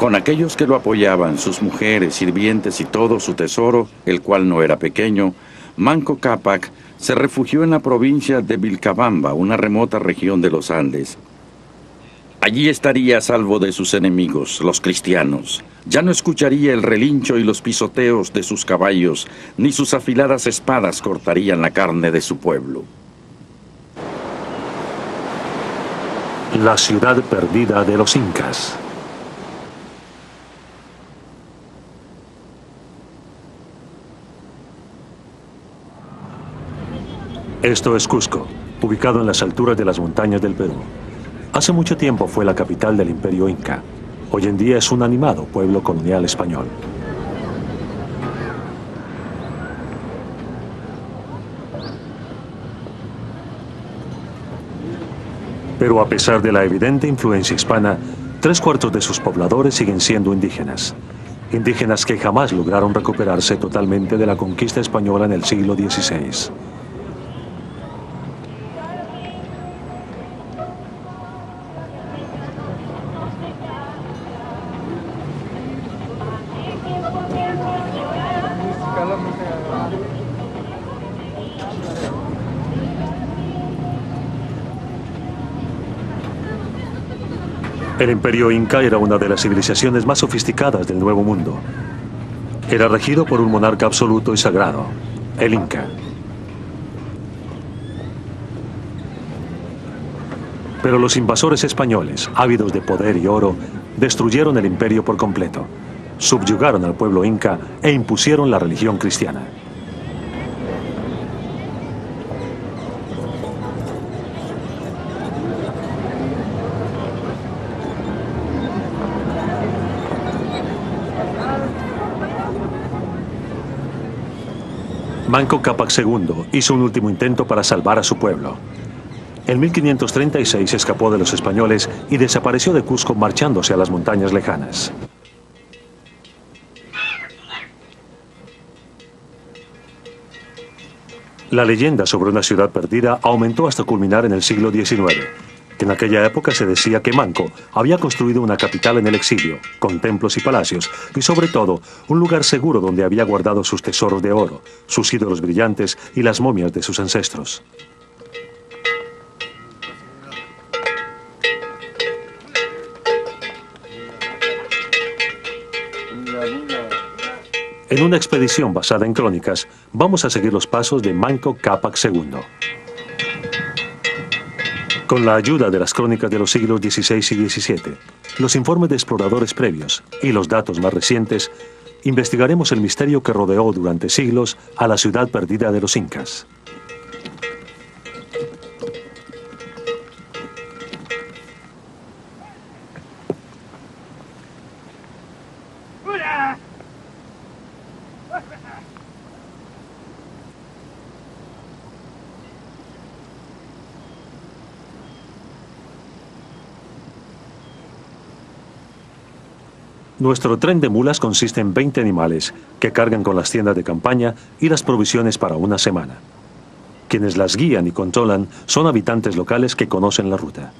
Con aquellos que lo apoyaban, sus mujeres, sirvientes y todo su tesoro, el cual no era pequeño, Manco Cápac se refugió en la provincia de Vilcabamba, una remota región de los Andes. Allí estaría a salvo de sus enemigos, los cristianos. Ya no escucharía el relincho y los pisoteos de sus caballos, ni sus afiladas espadas cortarían la carne de su pueblo. La ciudad perdida de los incas. Esto es Cusco, ubicado en las alturas de las montañas del Perú. Hace mucho tiempo fue la capital del Imperio Inca. Hoy en día es un animado pueblo colonial español. Pero a pesar de la evidente influencia hispana, 3/4 de sus pobladores siguen siendo indígenas. Indígenas que jamás lograron recuperarse totalmente de la conquista española en el siglo XVI. El Imperio Inca era una de las civilizaciones más sofisticadas del Nuevo Mundo. Era regido por un monarca absoluto y sagrado, el Inca. Pero los invasores españoles, ávidos de poder y oro, destruyeron el imperio por completo, subyugaron al pueblo inca e impusieron la religión cristiana. Manco Cápac II hizo un último intento para salvar a su pueblo. En 1536 escapó de los españoles y desapareció de Cusco marchándose a las montañas lejanas. La leyenda sobre una ciudad perdida aumentó hasta culminar en el siglo XIX. En aquella época se decía que Manco había construido una capital en el exilio, con templos y palacios, y sobre todo, un lugar seguro donde había guardado sus tesoros de oro, sus ídolos brillantes y las momias de sus ancestros. En una expedición basada en crónicas, vamos a seguir los pasos de Manco Cápac II. Con la ayuda de las crónicas de los siglos XVI y XVII, los informes de exploradores previos y los datos más recientes, investigaremos el misterio que rodeó durante siglos a la ciudad perdida de los incas. Nuestro tren de mulas consiste en 20 animales que cargan con las tiendas de campaña y las provisiones para una semana. Quienes las guían y controlan son habitantes locales que conocen la ruta.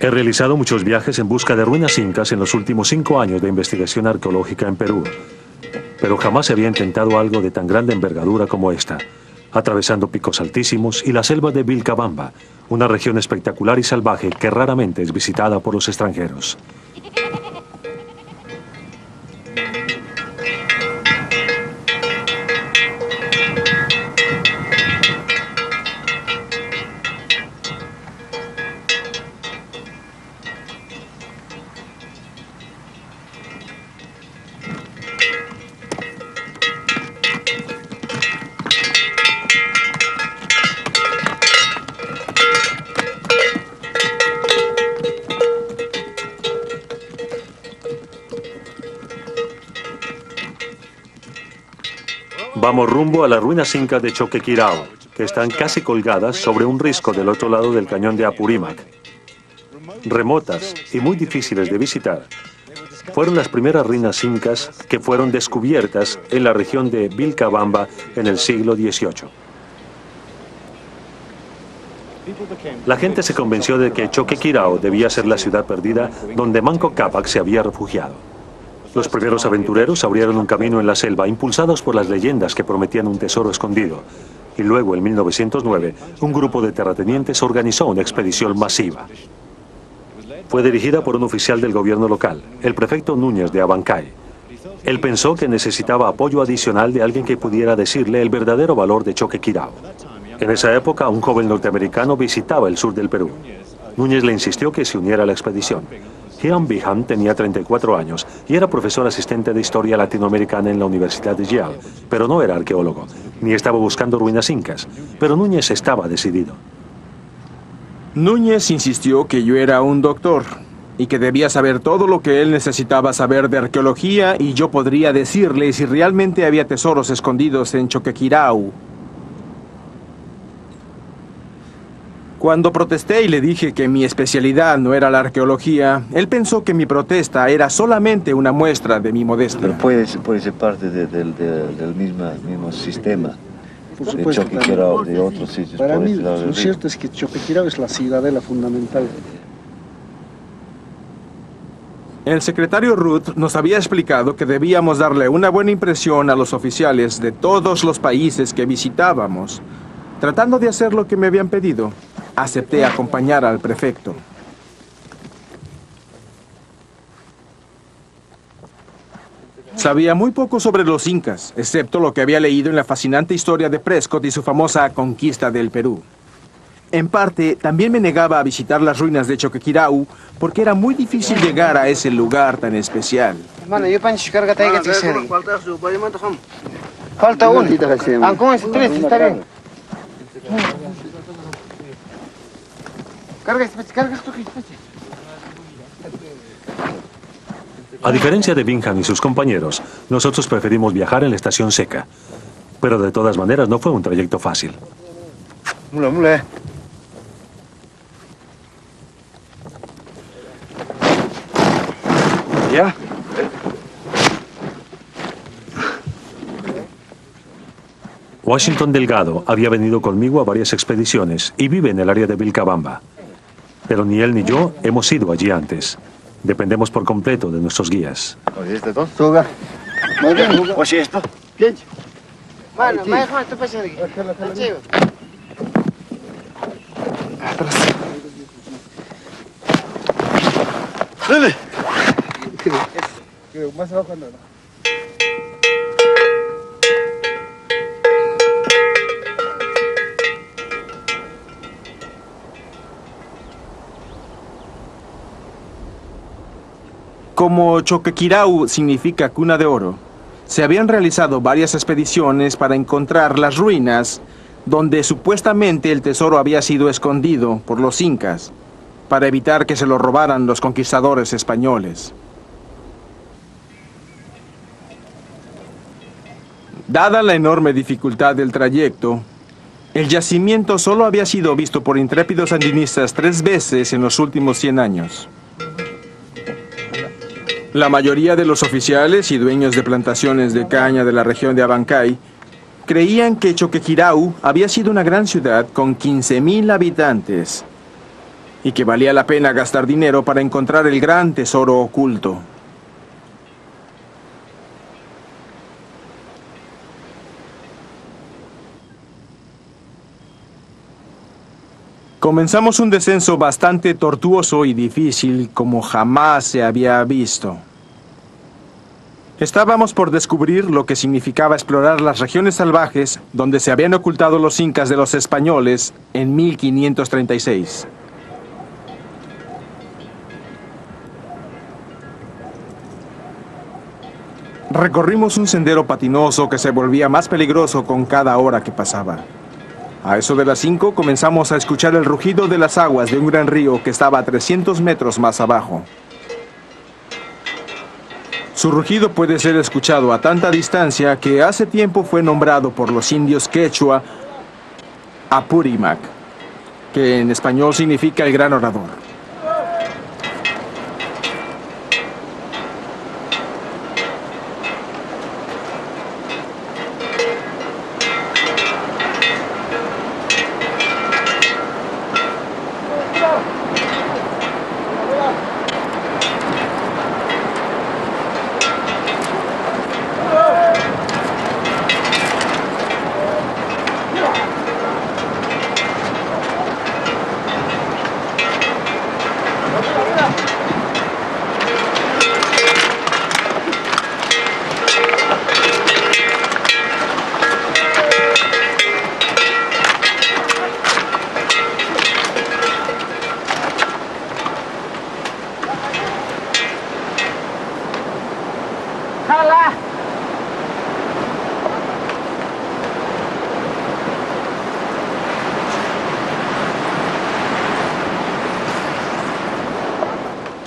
He realizado muchos viajes en busca de ruinas incas en los últimos 5 años de investigación arqueológica en Perú, pero jamás se había intentado algo de tan grande envergadura como esta, atravesando picos altísimos y la selva de Vilcabamba, una región espectacular y salvaje que raramente es visitada por los extranjeros. Vamos rumbo a las ruinas incas de Choquequirao, que están casi colgadas sobre un risco del otro lado del cañón de Apurímac. Remotas y muy difíciles de visitar, fueron las primeras ruinas incas que fueron descubiertas en la región de Vilcabamba en el siglo XVIII. La gente se convenció de que Choquequirao debía ser la ciudad perdida donde Manco Cápac se había refugiado. Los primeros aventureros abrieron un camino en la selva, impulsados por las leyendas que prometían un tesoro escondido. Y luego, en 1909, un grupo de terratenientes organizó una expedición masiva. Fue dirigida por un oficial del gobierno local, el prefecto Núñez de Abancay. Él pensó que necesitaba apoyo adicional de alguien que pudiera decirle el verdadero valor de Choquequirao. En esa época, un joven norteamericano visitaba el sur del Perú. Núñez le insistió que se uniera a la expedición. Heian Biham tenía 34 años y era profesor asistente de historia latinoamericana en la Universidad de Yale, pero no era arqueólogo, ni estaba buscando ruinas incas, pero Núñez estaba decidido. Núñez insistió que yo era un doctor y que debía saber todo lo que él necesitaba saber de arqueología y yo podría decirle si realmente había tesoros escondidos en Choquequirao. Cuando protesté y le dije que mi especialidad no era la arqueología, él pensó que mi protesta era solamente una muestra de mi modestia. Pero puede ser parte del mismo sistema. Por supuesto, de Choquequirao, de otros sitios. Para mí, lo cierto es que Choquequirao es la ciudadela fundamental. El secretario Ruth nos había explicado que debíamos darle una buena impresión a los oficiales de todos los países que visitábamos. Tratando de hacer lo que me habían pedido, acepté acompañar al prefecto. Sabía muy poco sobre los incas, excepto lo que había leído en la fascinante historia de Prescott y su famosa conquista del Perú. En parte, también me negaba a visitar las ruinas de Choquequirao porque era muy difícil llegar a ese lugar tan especial. Falta uno. Con ese tres está bien. Carga esto. A diferencia de Bingham y sus compañeros, nosotros preferimos viajar en la estación seca. Pero de todas maneras no fue un trayecto fácil. Mula. ¿Ya? Washington Delgado había venido conmigo a varias expediciones y vive en el área de Vilcabamba. Pero ni él ni yo hemos ido allí antes. Dependemos por completo de nuestros guías. Como Choquequirao significa cuna de oro, se habían realizado varias expediciones para encontrar las ruinas donde supuestamente el tesoro había sido escondido por los incas, para evitar que se lo robaran los conquistadores españoles. Dada la enorme dificultad del trayecto, el yacimiento solo había sido visto por intrépidos andinistas 3 veces en los últimos 100 años. La mayoría de los oficiales y dueños de plantaciones de caña de la región de Abancay creían que Choquequirao había sido una gran ciudad con 15,000 habitantes y que valía la pena gastar dinero para encontrar el gran tesoro oculto. Comenzamos un descenso bastante tortuoso y difícil como jamás se había visto. Estábamos por descubrir lo que significaba explorar las regiones salvajes donde se habían ocultado los incas de los españoles en 1536. Recorrimos un sendero patinoso que se volvía más peligroso con cada hora que pasaba. A eso de las 5 comenzamos a escuchar el rugido de las aguas de un gran río que estaba a 300 metros más abajo. Su rugido puede ser escuchado a tanta distancia que hace tiempo fue nombrado por los indios quechua Apurímac, que en español significa el gran orador.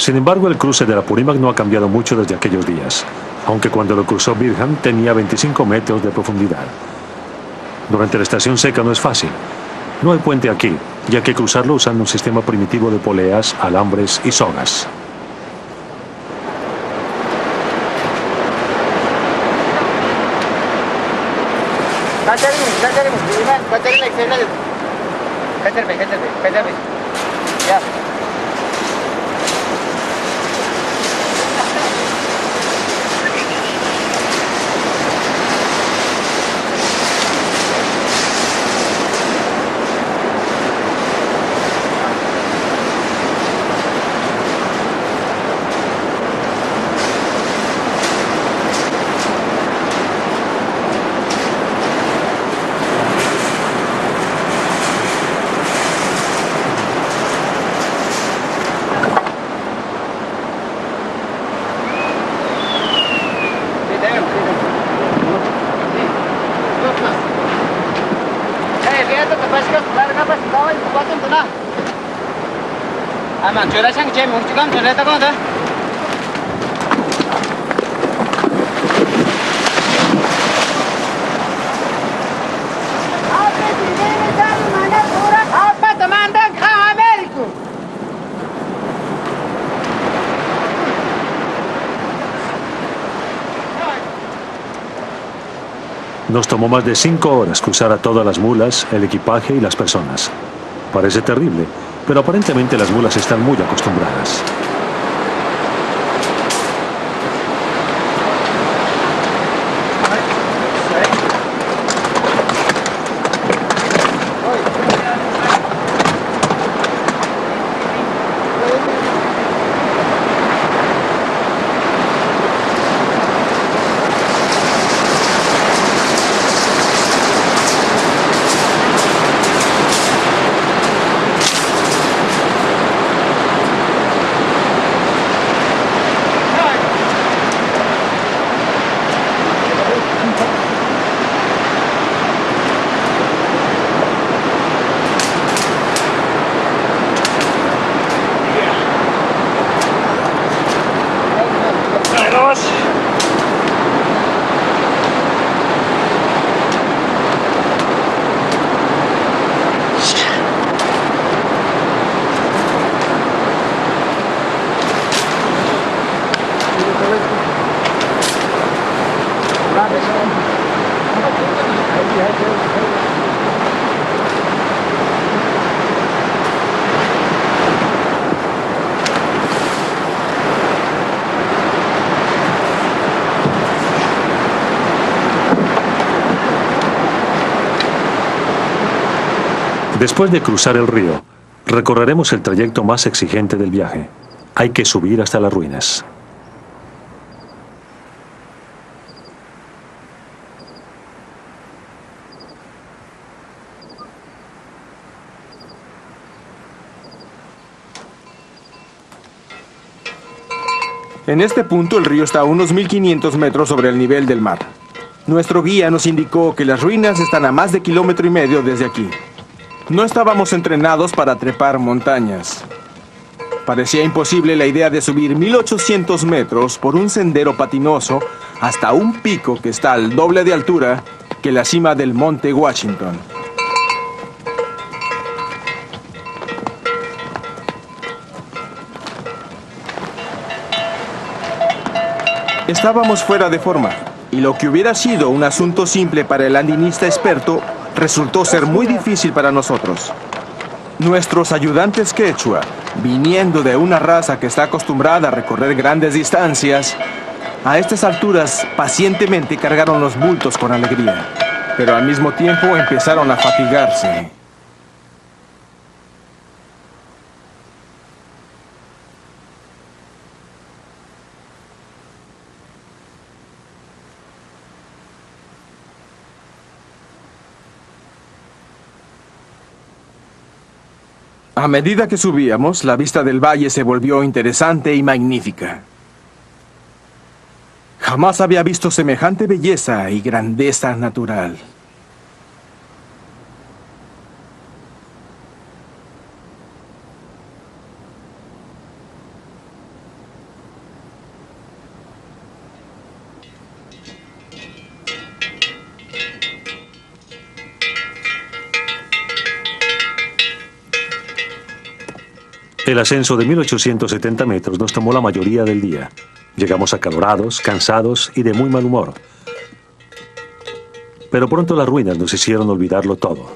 Sin embargo, el cruce del Apurímac no ha cambiado mucho desde aquellos días, aunque cuando lo cruzó Birham tenía 25 metros de profundidad. Durante la estación seca no es fácil. No hay puente aquí, y hay que cruzarlo usando un sistema primitivo de poleas, alambres y sogas. Nos tomó más de 5 horas cruzar a todas las mulas, el equipaje y las personas. Parece terrible, pero aparentemente las mulas están muy acostumbradas. Después de cruzar el río, recorreremos el trayecto más exigente del viaje. Hay que subir hasta las ruinas. En este punto el río está a unos 1500 metros sobre el nivel del mar. Nuestro guía nos indicó que las ruinas están a más de 1,5 kilómetros desde aquí. No estábamos entrenados para trepar montañas. Parecía imposible la idea de subir 1800 metros por un sendero patinoso hasta un pico que está al doble de altura que la cima del Monte Washington. Estábamos fuera de forma, y lo que hubiera sido un asunto simple para el andinista experto resultó ser muy difícil para nosotros. Nuestros ayudantes quechua, viniendo de una raza que está acostumbrada a recorrer grandes distancias, a estas alturas pacientemente cargaron los bultos con alegría, pero al mismo tiempo empezaron a fatigarse. A medida que subíamos, la vista del valle se volvió interesante y magnífica. Jamás había visto semejante belleza y grandeza natural. El ascenso de 1870 metros nos tomó la mayoría del día. Llegamos acalorados, cansados y de muy mal humor. Pero pronto las ruinas nos hicieron olvidarlo todo.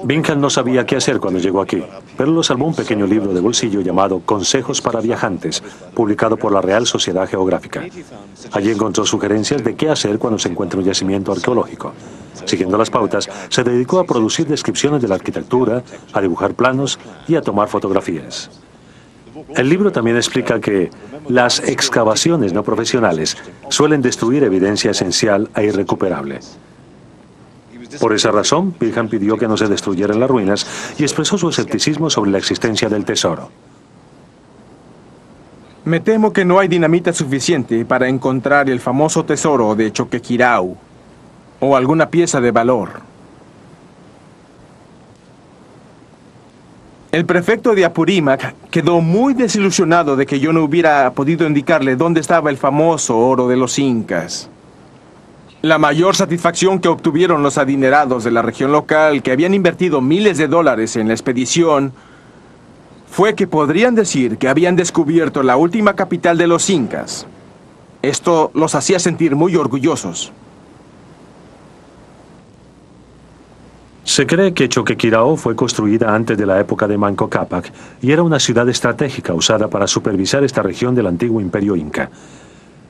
Bingham no sabía qué hacer cuando llegó aquí, pero lo salvó un pequeño libro de bolsillo llamado Consejos para Viajantes, publicado por la Real Sociedad Geográfica. Allí encontró sugerencias de qué hacer cuando se encuentra un yacimiento arqueológico. Siguiendo las pautas, se dedicó a producir descripciones de la arquitectura, a dibujar planos y a tomar fotografías. El libro también explica que las excavaciones no profesionales suelen destruir evidencia esencial e irrecuperable. Por esa razón, Bingham pidió que no se destruyeran las ruinas y expresó su escepticismo sobre la existencia del tesoro. Me temo que no hay dinamita suficiente para encontrar el famoso tesoro de Choquequirao o alguna pieza de valor. El prefecto de Apurímac quedó muy desilusionado de que yo no hubiera podido indicarle dónde estaba el famoso oro de los incas. La mayor satisfacción que obtuvieron los adinerados de la región local, que habían invertido miles de dólares en la expedición, fue que podrían decir que habían descubierto la última capital de los incas. Esto los hacía sentir muy orgullosos. Se cree que Choquequirao fue construida antes de la época de Manco Cápac y era una ciudad estratégica usada para supervisar esta región del antiguo imperio inca.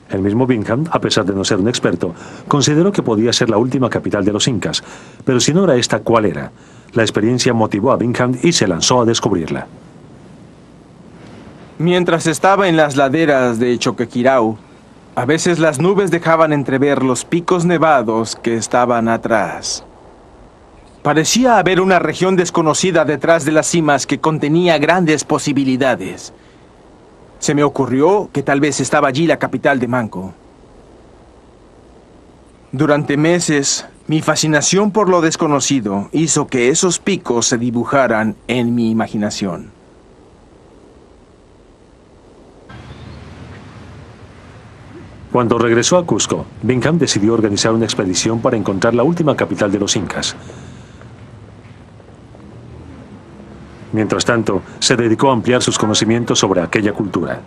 El mismo Bingham, a pesar de no ser un experto, consideró que podía ser la última capital de los incas, pero si no era esta, ¿cuál era? La experiencia motivó a Bingham y se lanzó a descubrirla. Mientras estaba en las laderas de Choquequirao, a veces las nubes dejaban entrever los picos nevados que estaban atrás. Parecía haber una región desconocida detrás de las cimas que contenía grandes posibilidades. Se me ocurrió que tal vez estaba allí la capital de Manco. Durante meses, mi fascinación por lo desconocido hizo que esos picos se dibujaran en mi imaginación. Cuando regresó a Cusco, Bingham decidió organizar una expedición para encontrar la última capital de los incas. Mientras tanto, se dedicó a ampliar sus conocimientos sobre aquella cultura.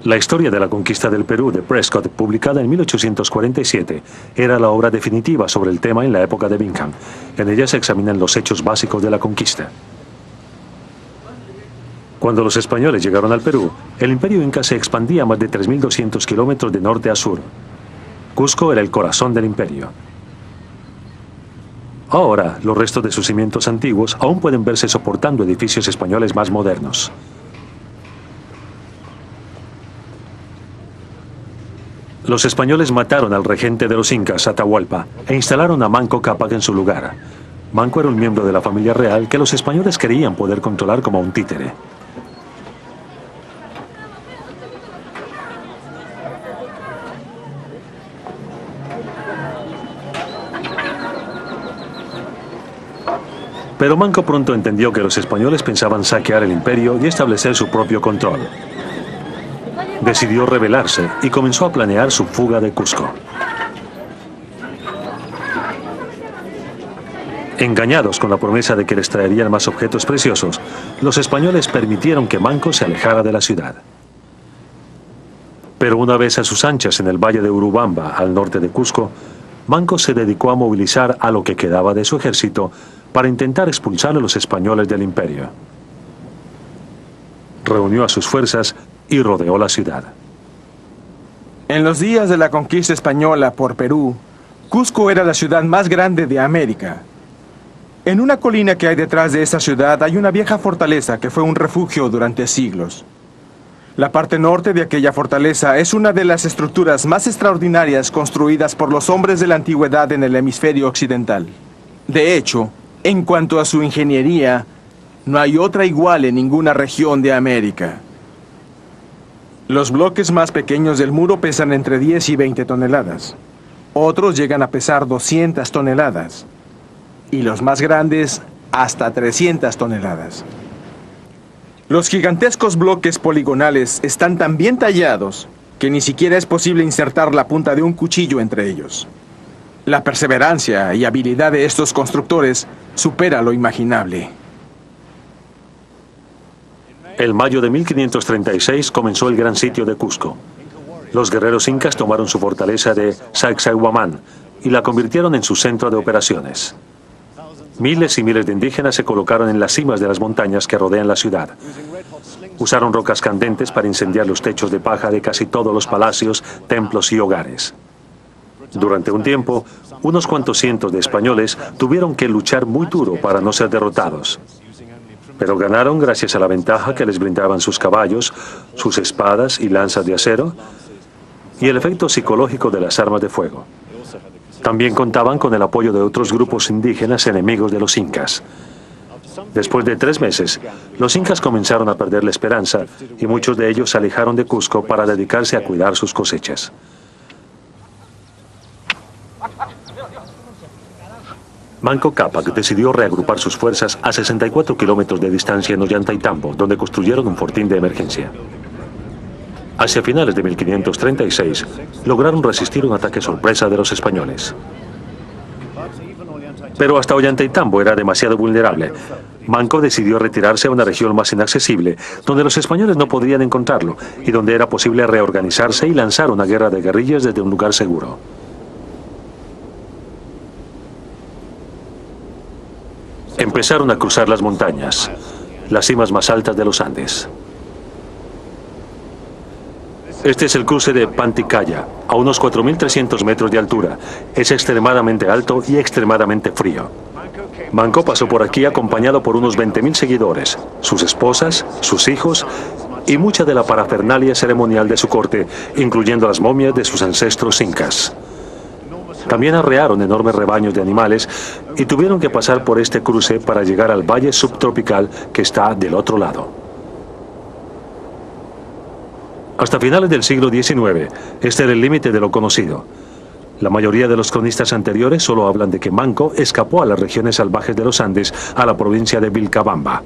La historia de la conquista del Perú de Prescott, publicada en 1847, era la obra definitiva sobre el tema en la época de Bingham. En ella se examinan los hechos básicos de la conquista. Cuando los españoles llegaron al Perú, el imperio inca se expandía a más de 3.200 kilómetros de norte a sur. Cusco era el corazón del imperio. Ahora, los restos de sus cimientos antiguos aún pueden verse soportando edificios españoles más modernos. Los españoles mataron al regente de los incas, Atahualpa, e instalaron a Manco Cápac en su lugar. Manco era un miembro de la familia real que los españoles creían poder controlar como un títere. Pero Manco pronto entendió que los españoles pensaban saquear el imperio y establecer su propio control. Decidió rebelarse y comenzó a planear su fuga de Cusco. Engañados con la promesa de que les traerían más objetos preciosos, los españoles permitieron que Manco se alejara de la ciudad. Pero una vez a sus anchas en el valle de Urubamba, al norte de Cusco, Manco se dedicó a movilizar a lo que quedaba de su ejército para intentar expulsar a los españoles del imperio. Reunió a sus fuerzas y rodeó la ciudad. En los días de la conquista española por Perú, Cusco era la ciudad más grande de América. En una colina que hay detrás de esa ciudad hay una vieja fortaleza que fue un refugio durante siglos. La parte norte de aquella fortaleza es una de las estructuras más extraordinarias construidas por los hombres de la antigüedad en el hemisferio occidental. De hecho, en cuanto a su ingeniería, no hay otra igual en ninguna región de América. Los bloques más pequeños del muro pesan entre 10 y 20 toneladas. Otros llegan a pesar 200 toneladas. Y los más grandes, hasta 300 toneladas. Los gigantescos bloques poligonales están tan bien tallados que ni siquiera es posible insertar la punta de un cuchillo entre ellos. La perseverancia y habilidad de estos constructores supera lo imaginable. En mayo de 1536 comenzó el gran sitio de Cusco. Los guerreros incas tomaron su fortaleza de Sacsayhuamán y la convirtieron en su centro de operaciones. Miles y miles de indígenas se colocaron en las cimas de las montañas que rodean la ciudad. Usaron rocas candentes para incendiar los techos de paja de casi todos los palacios, templos y hogares. Durante un tiempo, unos cuantos cientos de españoles tuvieron que luchar muy duro para no ser derrotados. Pero ganaron gracias a la ventaja que les brindaban sus caballos, sus espadas y lanzas de acero, y el efecto psicológico de las armas de fuego. También contaban con el apoyo de otros grupos indígenas enemigos de los incas. Después de 3 meses, los incas comenzaron a perder la esperanza y muchos de ellos se alejaron de Cusco para dedicarse a cuidar sus cosechas. Manco Cápac decidió reagrupar sus fuerzas a 64 kilómetros de distancia en Ollantaytambo, donde construyeron un fortín de emergencia. Hacia finales de 1536, lograron resistir un ataque sorpresa de los españoles. Pero hasta Ollantaytambo era demasiado vulnerable. Manco decidió retirarse a una región más inaccesible, donde los españoles no podrían encontrarlo, y donde era posible reorganizarse y lanzar una guerra de guerrillas desde un lugar seguro. Empezaron a cruzar las montañas, las cimas más altas de los Andes. Este es el cruce de Panticalla, a unos 4.300 metros de altura. Es extremadamente alto y extremadamente frío. Manco pasó por aquí acompañado por unos 20.000 seguidores, sus esposas, sus hijos y mucha de la parafernalia ceremonial de su corte, incluyendo las momias de sus ancestros incas. También arrearon enormes rebaños de animales y tuvieron que pasar por este cruce para llegar al valle subtropical que está del otro lado. Hasta finales del siglo XIX, este era el límite de lo conocido. La mayoría de los cronistas anteriores solo hablan de que Manco escapó a las regiones salvajes de los Andes, a la provincia de Vilcabamba.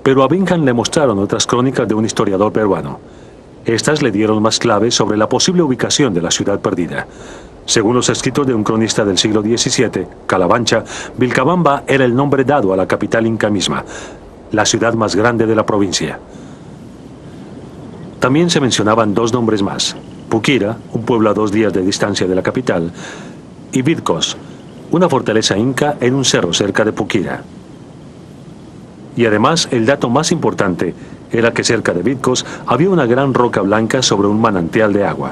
Pero a Bingham le mostraron otras crónicas de un historiador peruano. Estas le dieron más claves sobre la posible ubicación de la ciudad perdida. Según los escritos de un cronista del siglo XVII, Calabancha, Vilcabamba era el nombre dado a la capital inca misma, la ciudad más grande de la provincia. También se mencionaban 2 nombres más: Puquira, un pueblo a 2 días de distancia de la capital, y Vidcos, una fortaleza inca en un cerro cerca de Puquira. Y además, el dato más importante era que cerca de Vidcos había una gran roca blanca sobre un manantial de agua.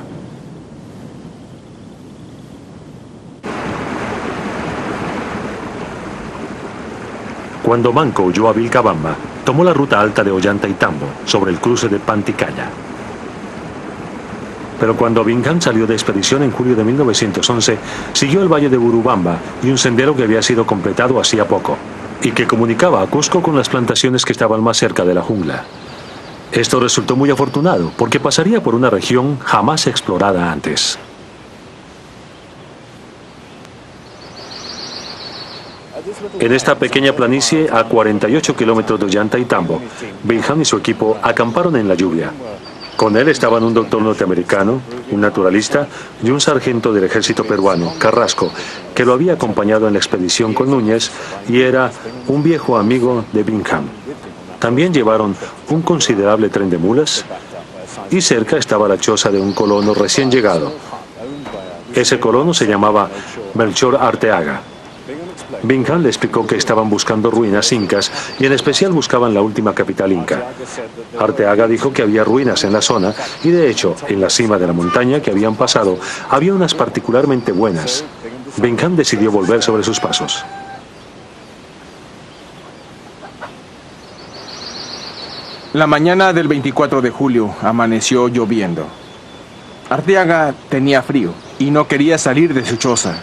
Cuando Manco huyó a Vilcabamba, tomó la ruta alta de Ollantaytambo, sobre el cruce de Panticalla. Pero cuando Bingham salió de expedición en julio de 1911, siguió el valle de Urubamba y un sendero que había sido completado hacía poco, y que comunicaba a Cusco con las plantaciones que estaban más cerca de la jungla. Esto resultó muy afortunado, porque pasaría por una región jamás explorada antes. En esta pequeña planicie, a 48 kilómetros de Ollantaytambo, Bingham y su equipo acamparon en la lluvia. Con él estaban un doctor norteamericano, un naturalista y un sargento del ejército peruano, Carrasco, que lo había acompañado en la expedición con Núñez y era un viejo amigo de Bingham. También llevaron un considerable tren de mulas y cerca estaba la choza de un colono recién llegado. Ese colono se llamaba Melchor Arteaga. Bingham le explicó que estaban buscando ruinas incas y en especial buscaban la última capital inca. Arteaga dijo que había ruinas en la zona y de hecho, en la cima de la montaña que habían pasado, había unas particularmente buenas. Bingham decidió volver sobre sus pasos. La mañana del 24 de julio amaneció lloviendo. Arteaga tenía frío y no quería salir de su choza.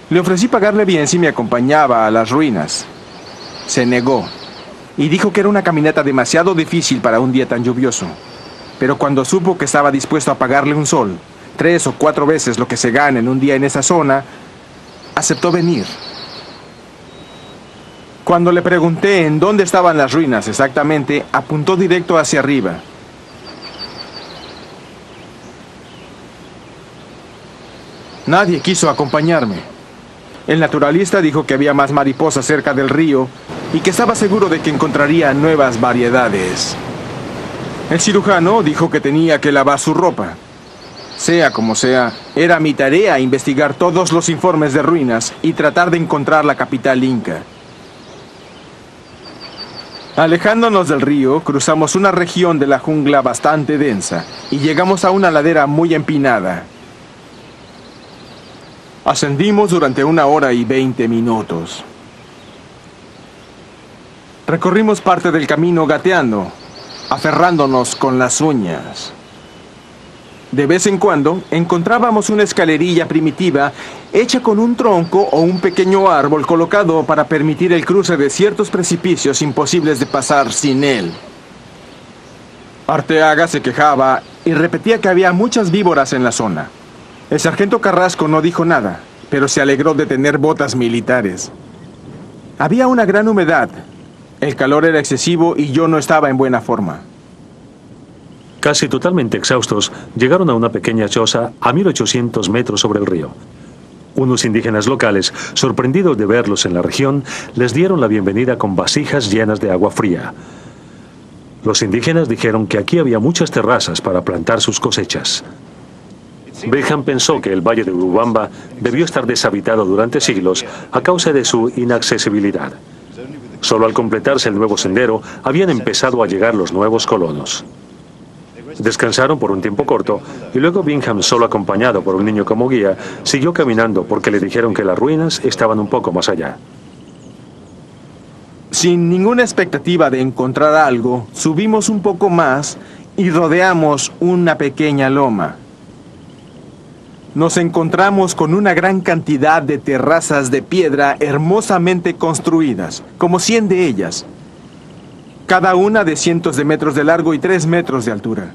Le ofrecí pagarle bien si me acompañaba a las ruinas. Se negó y dijo que era una caminata demasiado difícil para un día tan lluvioso. Pero cuando supo que estaba dispuesto a pagarle un sol, 3 o 4 veces lo que se gana en un día en esa zona, aceptó venir. Cuando le pregunté en dónde estaban las ruinas exactamente, apuntó directo hacia arriba. Nadie quiso acompañarme. El naturalista dijo que había más mariposas cerca del río y que estaba seguro de que encontraría nuevas variedades. El cirujano dijo que tenía que lavar su ropa. Sea como sea, era mi tarea investigar todos los informes de ruinas y tratar de encontrar la capital inca. Alejándonos del río, cruzamos una región de la jungla bastante densa y llegamos a una ladera muy empinada. Ascendimos durante 1 hora y 20 minutos. Recorrimos parte del camino gateando, aferrándonos con las uñas. De vez en cuando encontrábamos una escalerilla primitiva hecha con un tronco o un pequeño árbol colocado para permitir el cruce de ciertos precipicios imposibles de pasar sin él. Arteaga se quejaba y repetía que había muchas víboras en la zona. El sargento Carrasco no dijo nada, pero se alegró de tener botas militares. Había una gran humedad, el calor era excesivo y yo no estaba en buena forma. Casi totalmente exhaustos, llegaron a una pequeña choza a 1800 metros sobre el río. Unos indígenas locales, sorprendidos de verlos en la región, les dieron la bienvenida con vasijas llenas de agua fría. Los indígenas dijeron que aquí había muchas terrazas para plantar sus cosechas. Bingham pensó que el valle de Urubamba debió estar deshabitado durante siglos a causa de su inaccesibilidad. Solo al completarse el nuevo sendero, habían empezado a llegar los nuevos colonos. Descansaron por un tiempo corto y luego Bingham, solo acompañado por un niño como guía, siguió caminando porque le dijeron que las ruinas estaban un poco más allá. Sin ninguna expectativa de encontrar algo, subimos un poco más y rodeamos una pequeña loma. Nos encontramos con una gran cantidad de terrazas de piedra hermosamente construidas, como 100 de ellas, cada una de cientos de metros de largo y 3 metros de altura.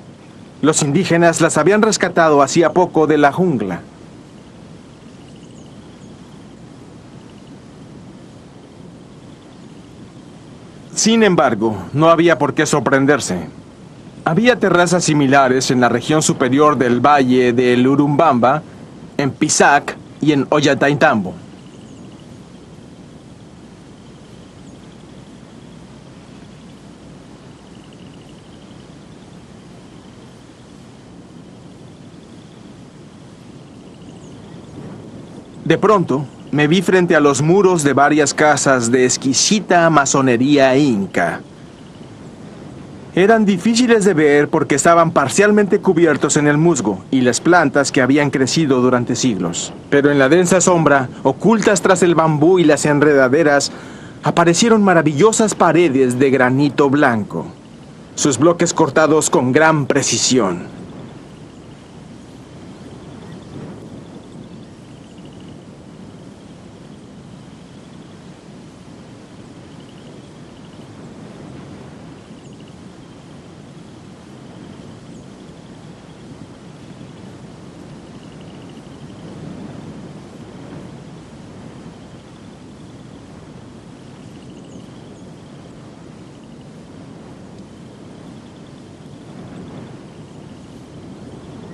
Los indígenas las habían rescatado hacía poco de la jungla. Sin embargo, no había por qué sorprenderse. Había terrazas similares en la región superior del valle del Urubamba, en Pisac y en Ollantaytambo. De pronto, me vi frente a los muros de varias casas de exquisita masonería inca. Eran difíciles de ver porque estaban parcialmente cubiertos en el musgo y las plantas que habían crecido durante siglos. Pero en la densa sombra, ocultas tras el bambú y las enredaderas, aparecieron maravillosas paredes de granito blanco, sus bloques cortados con gran precisión.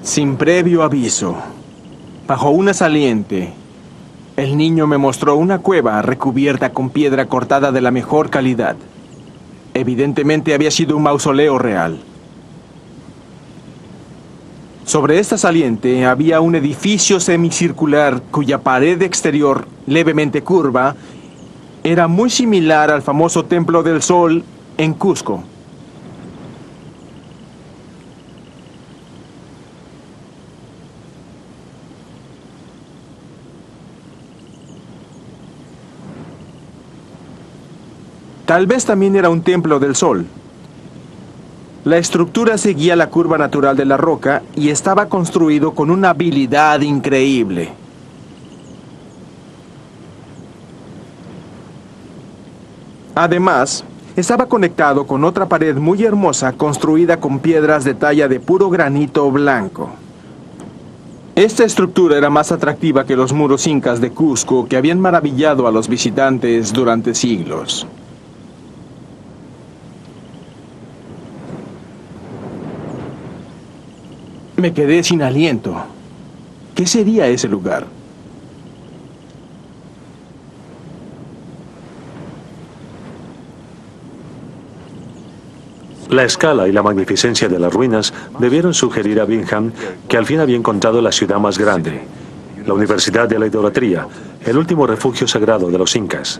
Sin previo aviso, bajo una saliente, el niño me mostró una cueva recubierta con piedra cortada de la mejor calidad. Evidentemente había sido un mausoleo real. Sobre esta saliente había un edificio semicircular cuya pared exterior, levemente curva, era muy similar al famoso Templo del Sol en Cusco. Tal vez también era un templo del sol. La estructura seguía la curva natural de la roca y estaba construido con una habilidad increíble. Además, estaba conectado con otra pared muy hermosa construida con piedras de talla de puro granito blanco. Esta estructura era más atractiva que los muros incas de Cusco que habían maravillado a los visitantes durante siglos. Me quedé sin aliento. ¿Qué sería ese lugar? La escala y la magnificencia de las ruinas debieron sugerir a Bingham que al fin había encontrado la ciudad más grande, la Universidad de la Idolatría, el último refugio sagrado de los incas.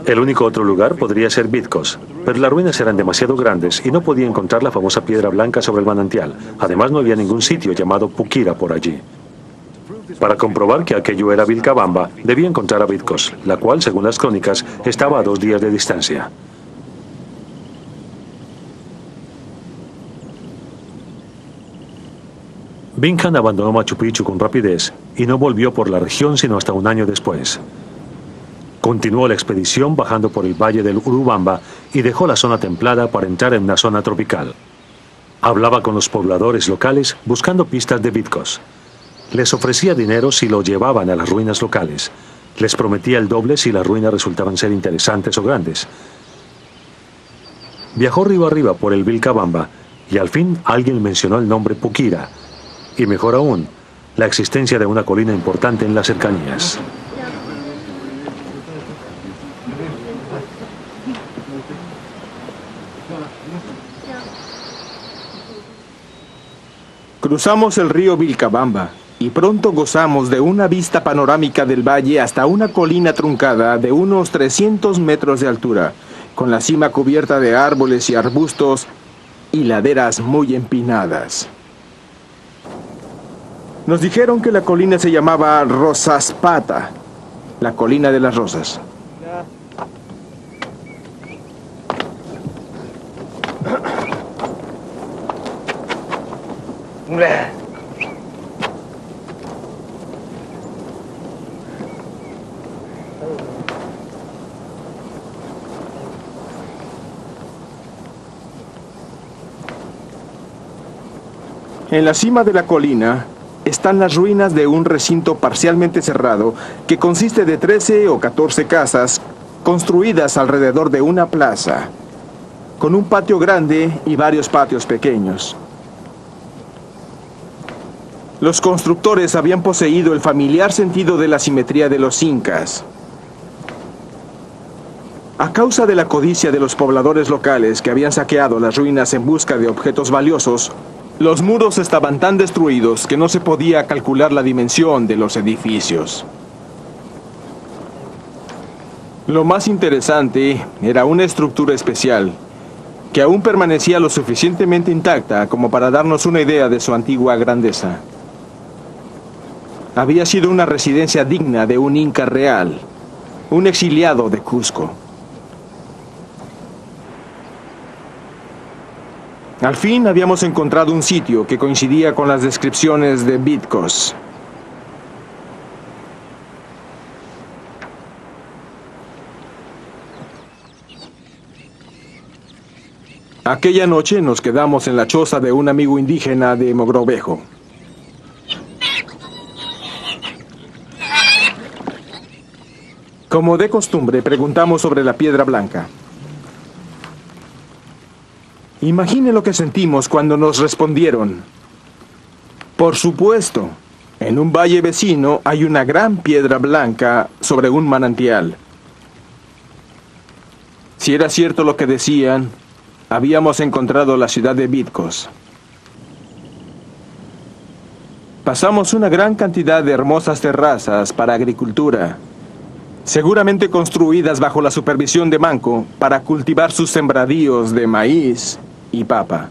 El único otro lugar podría ser Vitcos, pero las ruinas eran demasiado grandes y no podía encontrar la famosa piedra blanca sobre el manantial. Además, no había ningún sitio llamado Puquira por allí. Para comprobar que aquello era Vilcabamba, debía encontrar a Vitcos, la cual, según las crónicas, estaba a 2 días de distancia. Bingham abandonó Machu Picchu con rapidez y no volvió por la región sino hasta un año después. Continuó la expedición bajando por el valle del Urubamba y dejó la zona templada para entrar en una zona tropical. Hablaba con los pobladores locales buscando pistas de Vitcos. Les ofrecía dinero si lo llevaban a las ruinas locales. Les prometía el doble si las ruinas resultaban ser interesantes o grandes. Viajó río arriba por el Vilcabamba y al fin alguien mencionó el nombre Puquira. Y mejor aún, la existencia de una colina importante en las cercanías. Cruzamos el río Vilcabamba y pronto gozamos de una vista panorámica del valle hasta una colina truncada de unos 300 metros de altura, con la cima cubierta de árboles y arbustos y laderas muy empinadas. Nos dijeron que la colina se llamaba Rosaspata, la colina de las rosas. En la cima de la colina están las ruinas de un recinto parcialmente cerrado que consiste de 13 o 14 casas construidas alrededor de una plaza, con un patio grande y varios patios pequeños. Los constructores habían poseído el familiar sentido de la simetría de los incas. A causa de la codicia de los pobladores locales que habían saqueado las ruinas en busca de objetos valiosos, los muros estaban tan destruidos que no se podía calcular la dimensión de los edificios. Lo más interesante era una estructura especial, que aún permanecía lo suficientemente intacta como para darnos una idea de su antigua grandeza. Había sido una residencia digna de un inca real, un exiliado de Cusco. Al fin habíamos encontrado un sitio que coincidía con las descripciones de Vitkos. Aquella noche nos quedamos en la choza de un amigo indígena de Mogrovejo. Como de costumbre, preguntamos sobre la piedra blanca. Imagine lo que sentimos cuando nos respondieron: por supuesto, en un valle vecino hay una gran piedra blanca sobre un manantial. Si era cierto lo que decían, habíamos encontrado la ciudad de Vitkos. Pasamos una gran cantidad de hermosas terrazas para agricultura, seguramente construidas bajo la supervisión de Manco para cultivar sus sembradíos de maíz y papa.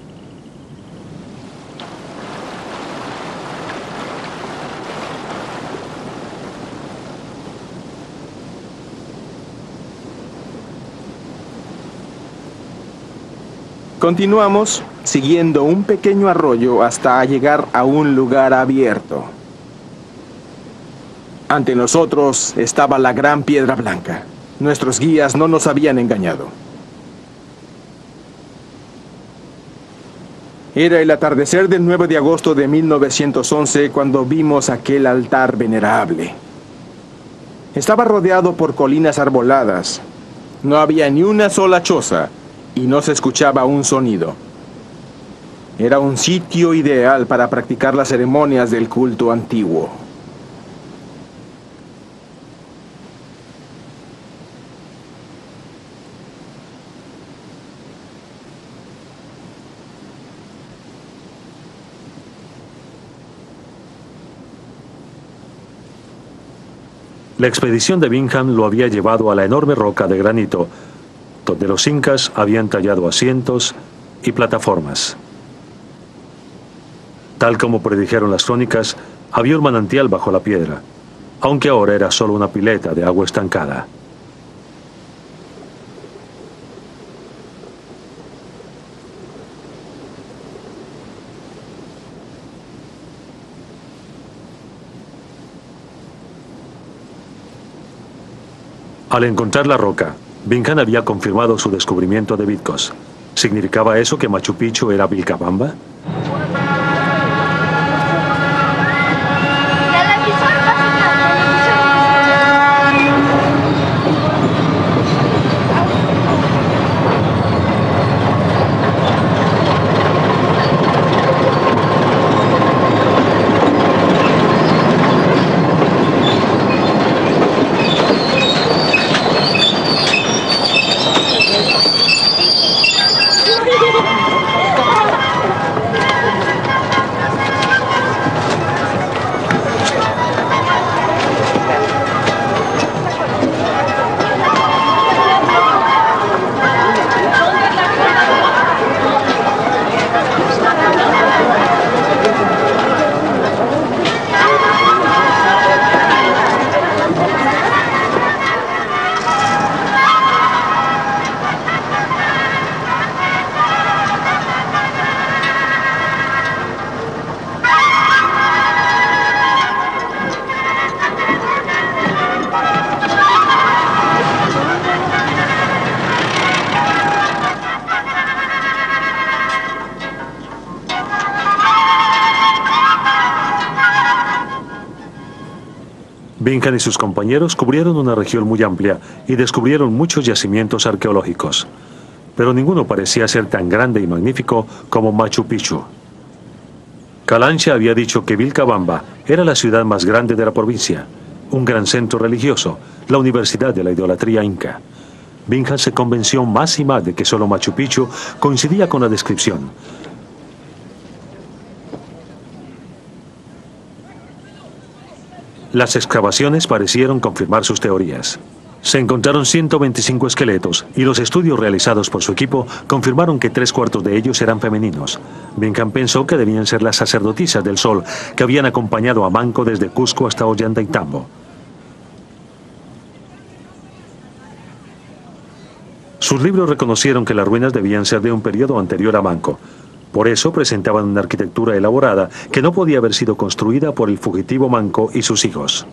Continuamos siguiendo un pequeño arroyo hasta llegar a un lugar abierto. Ante nosotros estaba la gran piedra blanca. Nuestros guías no nos habían engañado. Era el atardecer del 9 de agosto de 1911 cuando vimos aquel altar venerable. Estaba rodeado por colinas arboladas. No había ni una sola choza y no se escuchaba un sonido. Era un sitio ideal para practicar las ceremonias del culto antiguo. La expedición de Bingham lo había llevado a la enorme roca de granito, donde los incas habían tallado asientos y plataformas. Tal como predijeron las crónicas, había un manantial bajo la piedra, aunque ahora era solo una pileta de agua estancada. Al encontrar la roca, Bingham había confirmado su descubrimiento de Vitkos. ¿Significaba eso que Machu Picchu era Vilcabamba? Bingham y sus compañeros cubrieron una región muy amplia y descubrieron muchos yacimientos arqueológicos, pero ninguno parecía ser tan grande y magnífico como Machu Picchu. Calancha había dicho que Vilcabamba era la ciudad más grande de la provincia, un gran centro religioso, la universidad de la idolatría inca. Bingham se convenció más y más de que solo Machu Picchu coincidía con la descripción. Las excavaciones parecieron confirmar sus teorías. Se encontraron 125 esqueletos y los estudios realizados por su equipo confirmaron que 3/4 de ellos eran femeninos. Bingham pensó que debían ser las sacerdotisas del sol que habían acompañado a Manco desde Cusco hasta Ollantaytambo. Sus libros reconocieron que las ruinas debían ser de un periodo anterior a Manco. Por eso presentaban una arquitectura elaborada que no podía haber sido construida por el fugitivo Manco y sus hijos.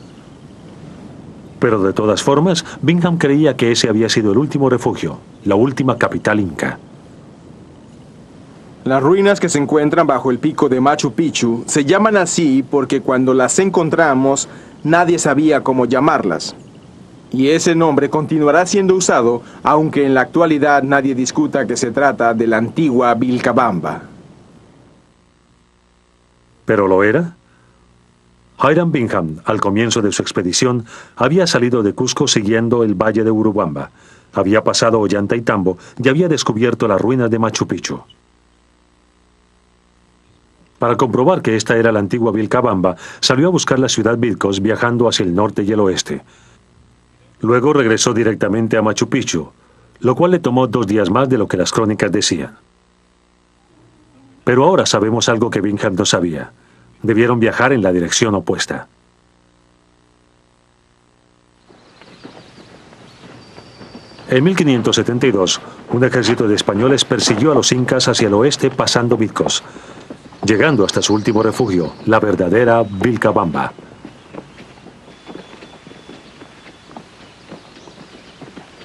Pero de todas formas, Bingham creía que ese había sido el último refugio, la última capital inca. Las ruinas que se encuentran bajo el pico de Machu Picchu se llaman así porque cuando las encontramos nadie sabía cómo llamarlas. Y ese nombre continuará siendo usado, aunque en la actualidad nadie discuta que se trata de la antigua Vilcabamba. ¿Pero lo era? Hiram Bingham, al comienzo de su expedición, había salido de Cusco siguiendo el valle de Urubamba, había pasado Ollantaytambo y había descubierto las ruinas de Machu Picchu. Para comprobar que esta era la antigua Vilcabamba, salió a buscar la ciudad Vitcos viajando hacia el norte y el oeste. Luego regresó directamente a Machu Picchu, lo cual le tomó 2 días más de lo que las crónicas decían. Pero ahora sabemos algo que Bingham no sabía. Debieron viajar en la dirección opuesta. En 1572, un ejército de españoles persiguió a los incas hacia el oeste pasando Vitcos, llegando hasta su último refugio, la verdadera Vilcabamba.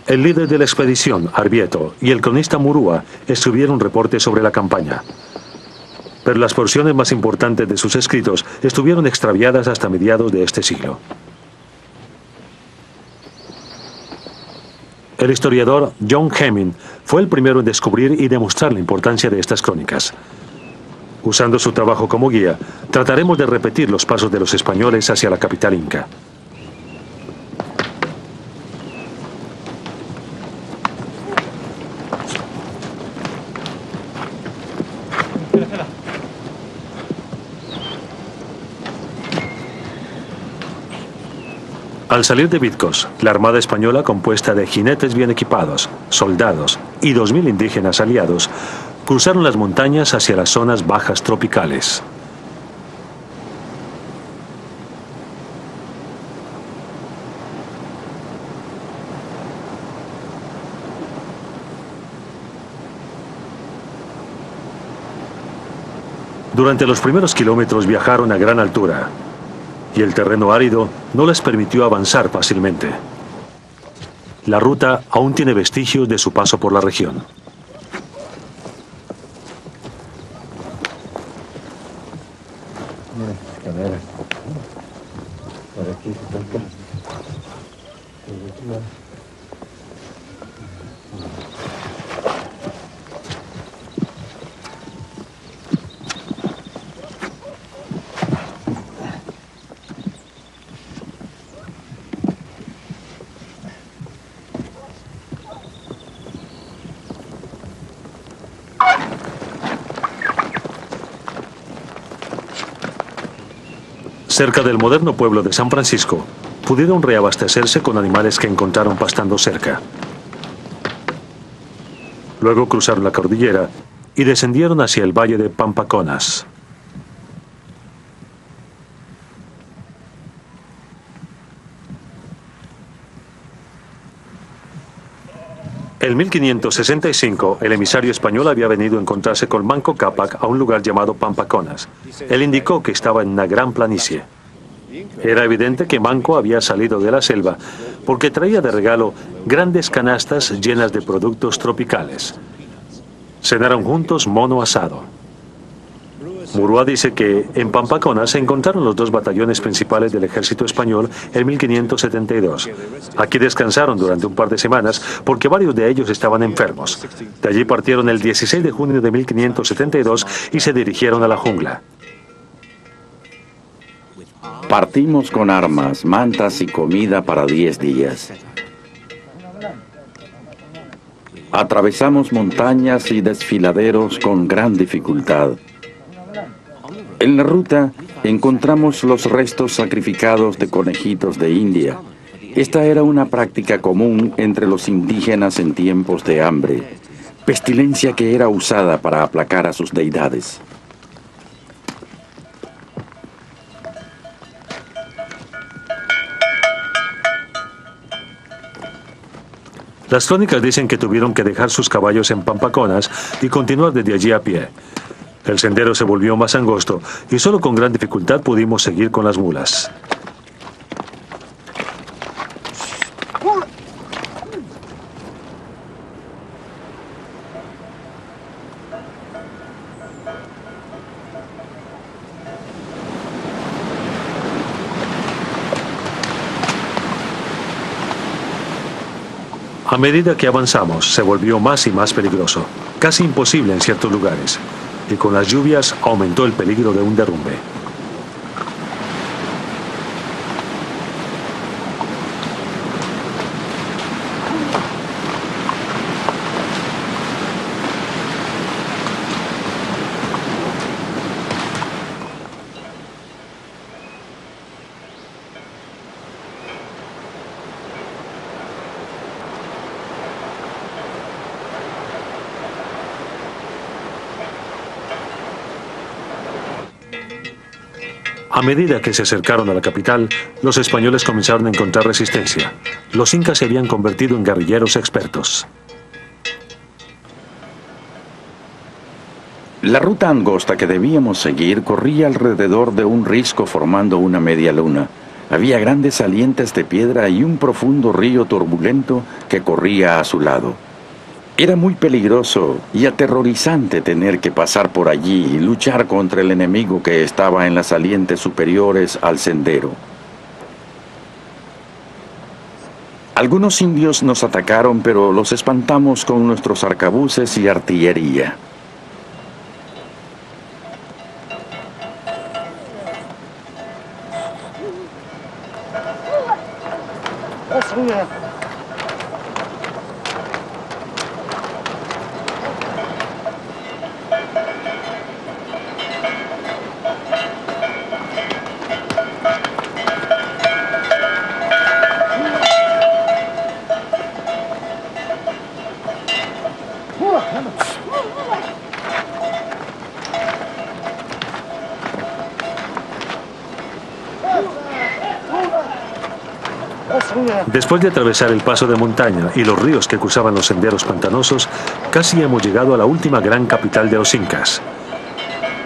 El líder de la expedición, Arbieto, y el cronista Murúa escribieron reportes sobre la campaña. Pero las porciones más importantes de sus escritos estuvieron extraviadas hasta mediados de este siglo. El historiador John Hemming fue el primero en descubrir y demostrar la importancia de estas crónicas. Usando su trabajo como guía, trataremos de repetir los pasos de los españoles hacia la capital inca. Al salir de Vitcos, la Armada Española, compuesta de jinetes bien equipados, soldados y 2000 indígenas aliados, cruzaron las montañas hacia las zonas bajas tropicales. Durante los primeros kilómetros viajaron a gran altura, y el terreno árido no les permitió avanzar fácilmente. La ruta aún tiene vestigios de su paso por la región. Cerca del moderno pueblo de San Francisco, pudieron reabastecerse con animales que encontraron pastando cerca. Luego cruzaron la cordillera y descendieron hacia el valle de Pampaconas. En 1565, el emisario español había venido a encontrarse con Manco Cápac a un lugar llamado Pampaconas. Él indicó que estaba en una gran planicie. Era evidente que Manco había salido de la selva porque traía de regalo grandes canastas llenas de productos tropicales. Cenaron juntos mono asado. Murúa dice que en Pampaconas se encontraron los 2 batallones principales del ejército español en 1572. Aquí descansaron durante un par de semanas porque varios de ellos estaban enfermos. De allí partieron el 16 de junio de 1572 y se dirigieron a la jungla. Partimos con armas, mantas y comida para 10 días. Atravesamos montañas y desfiladeros con gran dificultad. En la ruta encontramos los restos sacrificados de conejitos de India. Esta era una práctica común entre los indígenas en tiempos de hambre, pestilencia que era usada para aplacar a sus deidades. Las crónicas dicen que tuvieron que dejar sus caballos en Pampaconas y continuar desde allí a pie. El sendero se volvió más angosto y solo con gran dificultad pudimos seguir con las mulas. A medida que avanzamos, se volvió más y más peligroso, casi imposible en ciertos lugares, y con las lluvias aumentó el peligro de un derrumbe. A medida que se acercaron a la capital, los españoles comenzaron a encontrar resistencia. Los incas se habían convertido en guerrilleros expertos. La ruta angosta que debíamos seguir corría alrededor de un risco formando una media luna. Había grandes salientes de piedra y un profundo río turbulento que corría a su lado. Era muy peligroso y aterrorizante tener que pasar por allí y luchar contra el enemigo que estaba en las salientes superiores al sendero. Algunos indios nos atacaron, pero los espantamos con nuestros arcabuces y artillería. Después de atravesar el paso de montaña y los ríos que cruzaban los senderos pantanosos, casi hemos llegado a la última gran capital de los incas.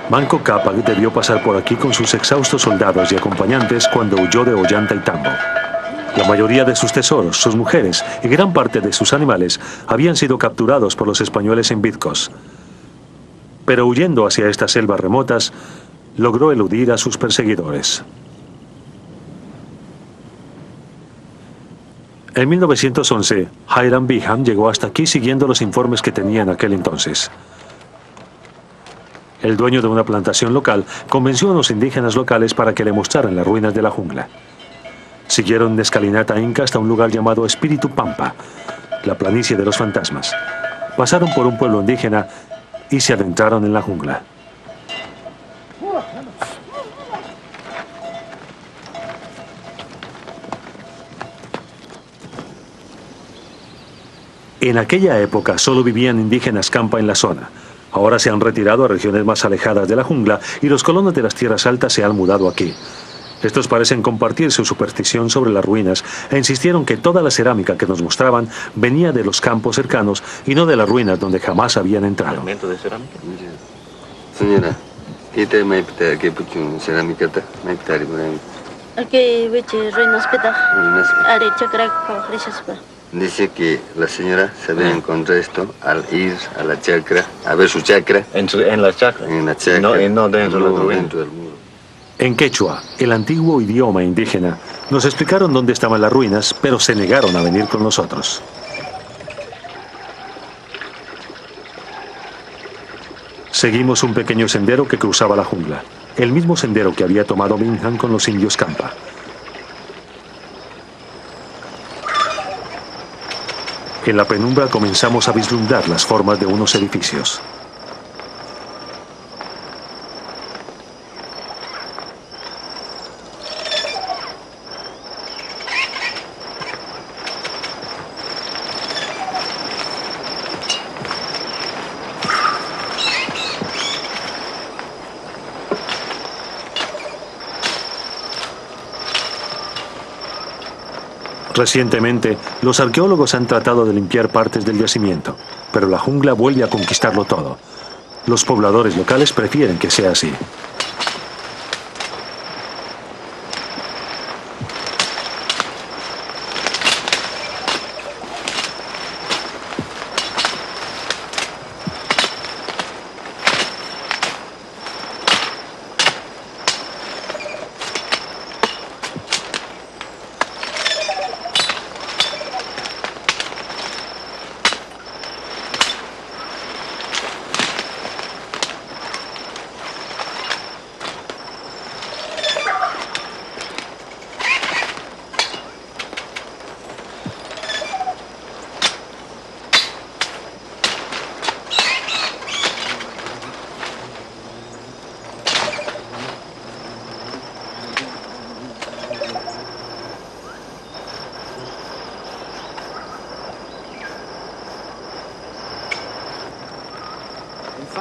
Manco Cápac debió pasar por aquí con sus exhaustos soldados y acompañantes cuando huyó de Ollantaytambo. La mayoría de sus tesoros, sus mujeres y gran parte de sus animales habían sido capturados por los españoles en Vitcos. Pero huyendo hacia estas selvas remotas, logró eludir a sus perseguidores. En 1911, Hiram Bingham llegó hasta aquí siguiendo los informes que tenía en aquel entonces. El dueño de una plantación local convenció a los indígenas locales para que le mostraran las ruinas de la jungla. Siguieron de escalinata inca hasta un lugar llamado Espíritu Pampa, la planicie de los fantasmas. Pasaron por un pueblo indígena y se adentraron en la jungla. En aquella época solo vivían indígenas campa en la zona. Ahora se han retirado a regiones más alejadas de la jungla y los colonos de las tierras altas se han mudado aquí. Estos parecen compartir su superstición sobre las ruinas e insistieron que toda la cerámica que nos mostraban venía de los campos cercanos y no de las ruinas donde jamás habían entrado. ¿De cerámica? Señora, ¿qué me pide que puchun cerámica ta? Me pide Aquí veche reinas peta. Are chakra ko. Dice que la señora se había encontrado esto al ir a la chacra, a ver su chacra. En la chacra. En la chacra. No dentro del muro. En quechua, el antiguo idioma indígena, nos explicaron dónde estaban las ruinas, pero se negaron a venir con nosotros. Seguimos un pequeño sendero que cruzaba la jungla, el mismo sendero que había tomado Bingham con los indios campa. En la penumbra comenzamos a vislumbrar las formas de unos edificios. Recientemente, los arqueólogos han tratado de limpiar partes del yacimiento, pero la jungla vuelve a conquistarlo todo. Los pobladores locales prefieren que sea así.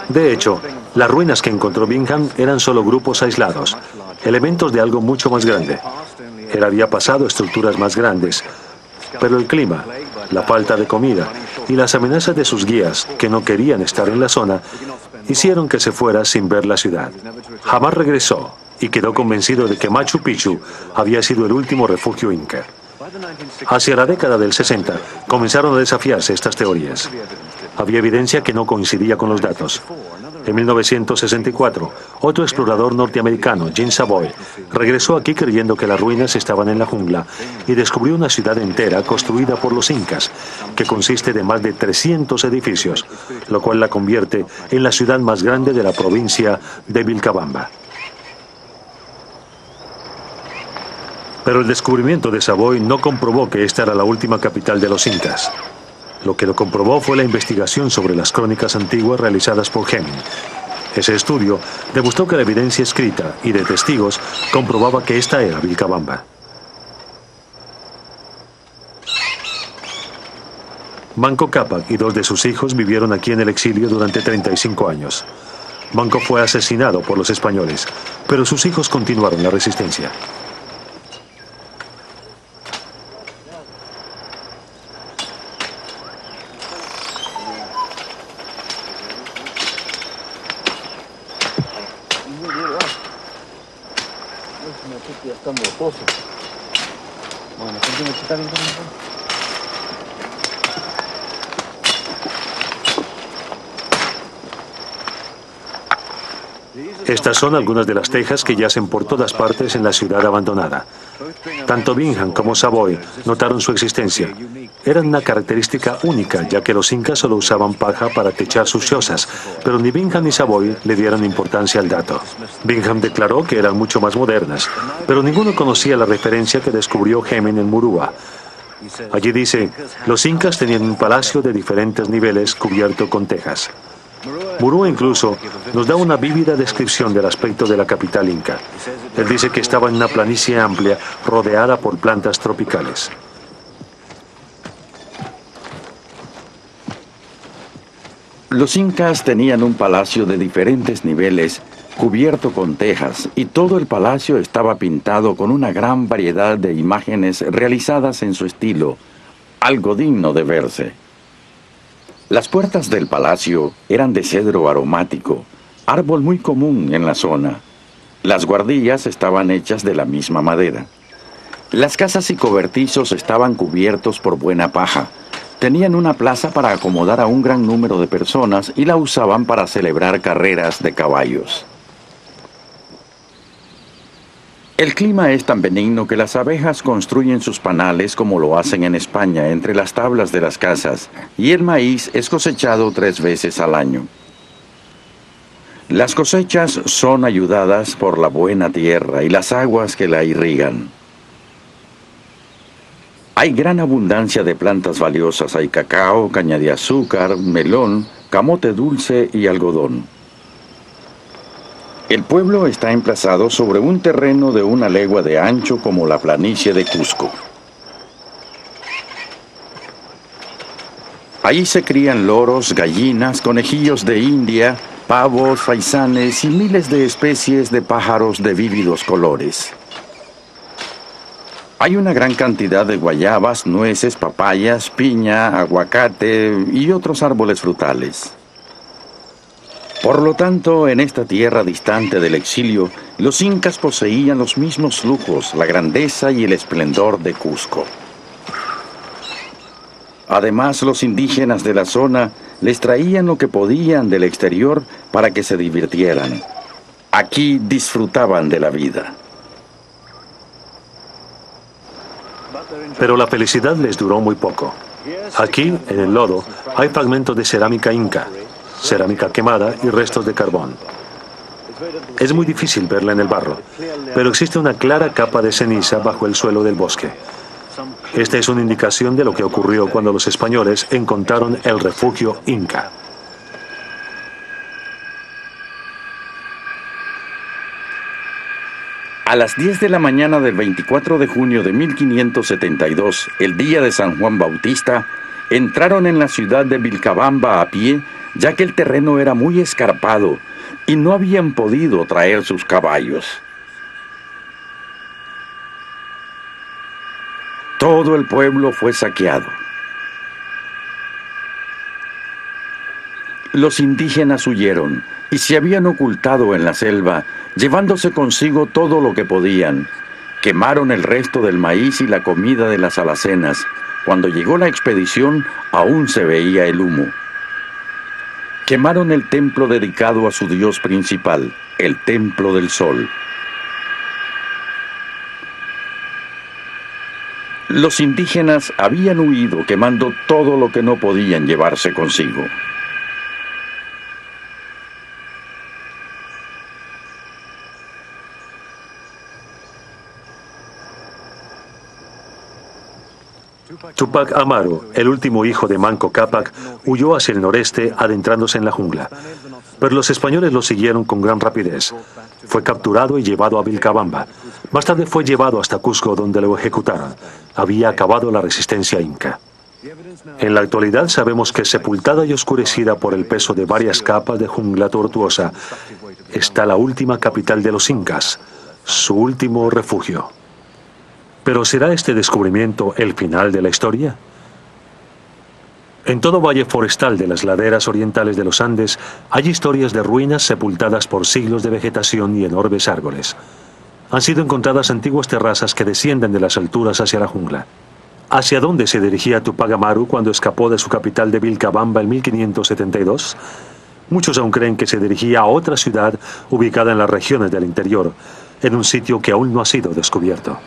De hecho, las ruinas que encontró Bingham eran solo grupos aislados, elementos de algo mucho más grande. Él había pasado estructuras más grandes, pero el clima, la falta de comida y las amenazas de sus guías, que no querían estar en la zona, hicieron que se fuera sin ver la ciudad. Jamás regresó y quedó convencido de que Machu Picchu había sido el último refugio inca. Hacia la década del 60 comenzaron a desafiarse estas teorías. Había evidencia que no coincidía con los datos. En 1964, otro explorador norteamericano, Jean Savoy, regresó aquí creyendo que las ruinas estaban en la jungla y descubrió una ciudad entera construida por los incas, que consiste de más de 300 edificios, lo cual la convierte en la ciudad más grande de la provincia de Vilcabamba. Pero el descubrimiento de Savoy no comprobó que esta era la última capital de los incas. Lo que lo comprobó fue la investigación sobre las crónicas antiguas realizadas por Hemming. Ese estudio demostró que la evidencia escrita y de testigos comprobaba que esta era Vilcabamba. Manco Cápac y 2 de sus hijos vivieron aquí en el exilio durante 35 años. Manco fue asesinado por los españoles, pero sus hijos continuaron la resistencia. Estas son algunas de las tejas que yacen por todas partes en la ciudad abandonada. Tanto Bingham como Savoy notaron su existencia. Eran una característica única, ya que los incas solo usaban paja para techar sus chozas, pero ni Bingham ni Savoy le dieron importancia al dato. Bingham declaró que eran mucho más modernas, pero ninguno conocía la referencia que descubrió Hemming en Murúa. Allí dice, los incas tenían un palacio de diferentes niveles cubierto con tejas. Murúa incluso nos da una vívida descripción del aspecto de la capital inca. Él dice que estaba en una planicie amplia rodeada por plantas tropicales. Los incas tenían un palacio de diferentes niveles, cubierto con tejas, y todo el palacio estaba pintado con una gran variedad de imágenes realizadas en su estilo, algo digno de verse. Las puertas del palacio eran de cedro aromático, árbol muy común en la zona. Las guardillas estaban hechas de la misma madera. Las casas y cobertizos estaban cubiertos por buena paja. Tenían una plaza para acomodar a un gran número de personas y la usaban para celebrar carreras de caballos. El clima es tan benigno que las abejas construyen sus panales como lo hacen en España, entre las tablas de las casas, y el maíz es cosechado 3 veces al año. Las cosechas son ayudadas por la buena tierra y las aguas que la irrigan. Hay gran abundancia de plantas valiosas, hay cacao, caña de azúcar, melón, camote dulce y algodón. El pueblo está emplazado sobre un terreno de 1 legua de ancho como la planicie de Cusco. Allí se crían loros, gallinas, conejillos de India, pavos, faisanes y miles de especies de pájaros de vívidos colores. Hay una gran cantidad de guayabas, nueces, papayas, piña, aguacate y otros árboles frutales. Por lo tanto, en esta tierra distante del exilio, los incas poseían los mismos lujos, la grandeza y el esplendor de Cusco. Además, los indígenas de la zona les traían lo que podían del exterior para que se divirtieran. Aquí disfrutaban de la vida. Pero la felicidad les duró muy poco. Aquí, en el lodo, hay fragmentos de cerámica inca, cerámica quemada y restos de carbón. Es muy difícil verla en el barro, pero existe una clara capa de ceniza bajo el suelo del bosque. Esta es una indicación de lo que ocurrió cuando los españoles encontraron el refugio inca. A las 10 de la mañana del 24 de junio de 1572, el día de San Juan Bautista, entraron en la ciudad de Vilcabamba a pie, ya que el terreno era muy escarpado y no habían podido traer sus caballos. Todo el pueblo fue saqueado. Los indígenas huyeron y se habían ocultado en la selva, llevándose consigo todo lo que podían. Quemaron el resto del maíz y la comida de las alacenas. Cuando llegó la expedición, aún se veía el humo. Quemaron el templo dedicado a su dios principal, el Templo del Sol. Los indígenas habían huido quemando todo lo que no podían llevarse consigo. Tupac Amaru, el último hijo de Manco Cápac, huyó hacia el noreste adentrándose en la jungla. Pero los españoles lo siguieron con gran rapidez. Fue capturado y llevado a Vilcabamba. Más tarde fue llevado hasta Cusco, donde lo ejecutaron. Había acabado la resistencia inca. En la actualidad sabemos que, sepultada y oscurecida por el peso de varias capas de jungla tortuosa, está la última capital de los incas, su último refugio. ¿Pero será este descubrimiento el final de la historia? En todo valle forestal de las laderas orientales de los Andes hay historias de ruinas sepultadas por siglos de vegetación y enormes árboles. Han sido encontradas antiguas terrazas que descienden de las alturas hacia la jungla. ¿Hacia dónde se dirigía Tupac Amaru cuando escapó de su capital de Vilcabamba en 1572? Muchos aún creen que se dirigía a otra ciudad ubicada en las regiones del interior, en un sitio que aún no ha sido descubierto.